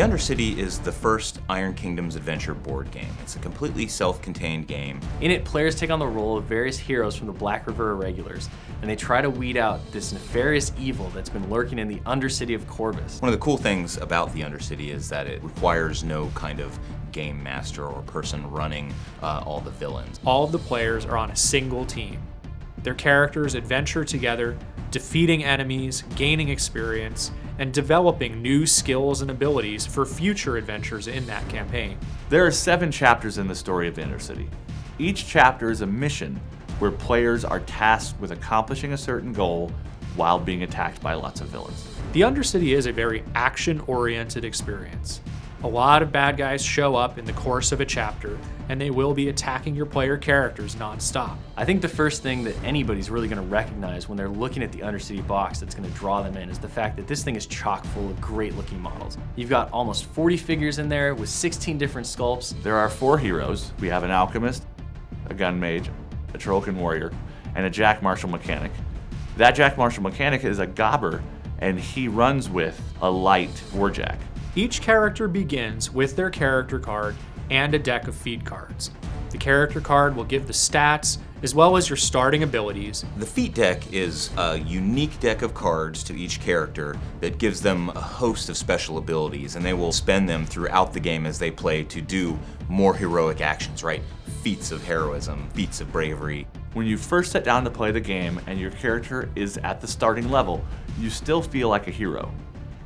Undercity is the first Iron Kingdoms adventure board game. It's a completely self-contained game. In it, players take on the role of various heroes from the Black River Irregulars, and they try to weed out this nefarious evil that's been lurking in the Undercity of Corvus. One of the cool things about the Undercity is that it requires no kind of game master or person running all the villains. All of the players are on a single team. Their characters adventure together, defeating enemies, gaining experience, and developing new skills and abilities for future adventures in that campaign. There are 7 chapters in the story of Undercity. Each chapter is a mission where players are tasked with accomplishing a certain goal while being attacked by lots of villains. The Undercity is a very action-oriented experience. A lot of bad guys show up in the course of a chapter, and they will be attacking your player characters non-stop. I think the first thing that anybody's really going to recognize when they're looking at the Undercity box that's going to draw them in is the fact that this thing is chock full of great looking models. You've got almost 40 figures in there with 16 different sculpts. There are 4 heroes. We have an alchemist, a gun mage, a Trolkin warrior, and a Jack Marshall mechanic. That Jack Marshall mechanic is a gobber, and he runs with a light warjack. Each character begins with their character card and a deck of feat cards. The character card will give the stats as well as your starting abilities. The feat deck is a unique deck of cards to each character that gives them a host of special abilities, and they will spend them throughout the game as they play to do more heroic actions, right? Feats of heroism, feats of bravery. When you first sit down to play the game and your character is at the starting level, you still feel like a hero.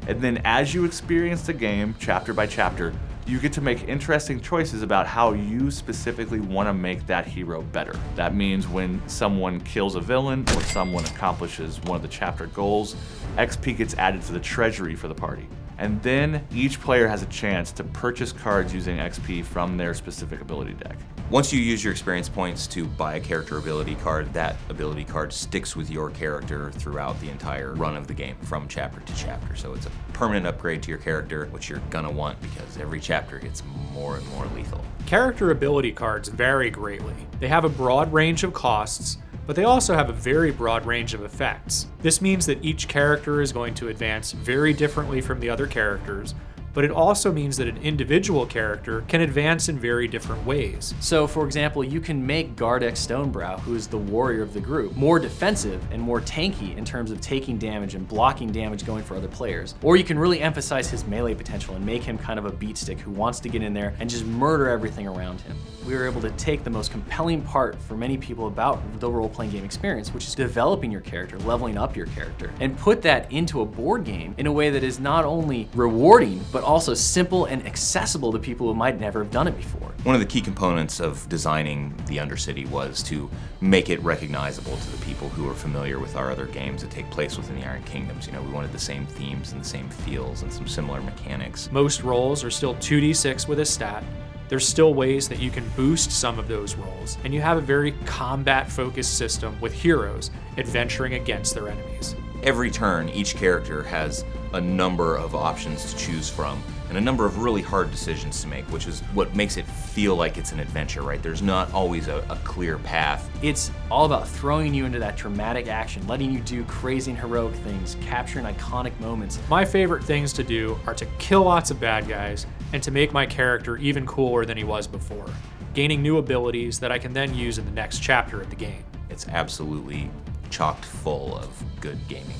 And then as you experience the game, chapter by chapter, you get to make interesting choices about how you specifically want to make that hero better. That means when someone kills a villain or someone accomplishes one of the chapter goals, XP gets added to the treasury for the party. And then each player has a chance to purchase cards using XP from their specific ability deck. Once you use your experience points to buy a character ability card, that ability card sticks with your character throughout the entire run of the game from chapter to chapter. So it's a permanent upgrade to your character, which you're gonna want because every chapter gets more and more lethal. Character ability cards vary greatly. They have a broad range of costs, but they also have a very broad range of effects. This means that each character is going to advance very differently from the other characters, but it also means that an individual character can advance in very different ways. So, for example, you can make Gardex Stonebrow, who is the warrior of the group, more defensive and more tanky in terms of taking damage and blocking damage going for other players. Or you can really emphasize his melee potential and make him kind of a beatstick who wants to get in there and just murder everything around him. We were able to take the most compelling part for many people about the role-playing game experience, which is developing your character, leveling up your character, and put that into a board game in a way that is not only rewarding, but also simple and accessible to people who might never have done it before. One of the key components of designing the Undercity was to make it recognizable to the people who are familiar with our other games that take place within the Iron Kingdoms. You know, we wanted the same themes and the same feels and some similar mechanics. Most rolls are still 2d6 with a stat. There's still ways that you can boost some of those rolls, and you have a very combat-focused system with heroes adventuring against their enemies. Every turn, each character has a number of options to choose from and a number of really hard decisions to make, which is what makes it feel like it's an adventure, right? There's not always a clear path. It's all about throwing you into that dramatic action, letting you do crazy and heroic things, capturing iconic moments. My favorite things to do are to kill lots of bad guys and to make my character even cooler than he was before, gaining new abilities that I can then use in the next chapter of the game. It's absolutely chocked full of good gaming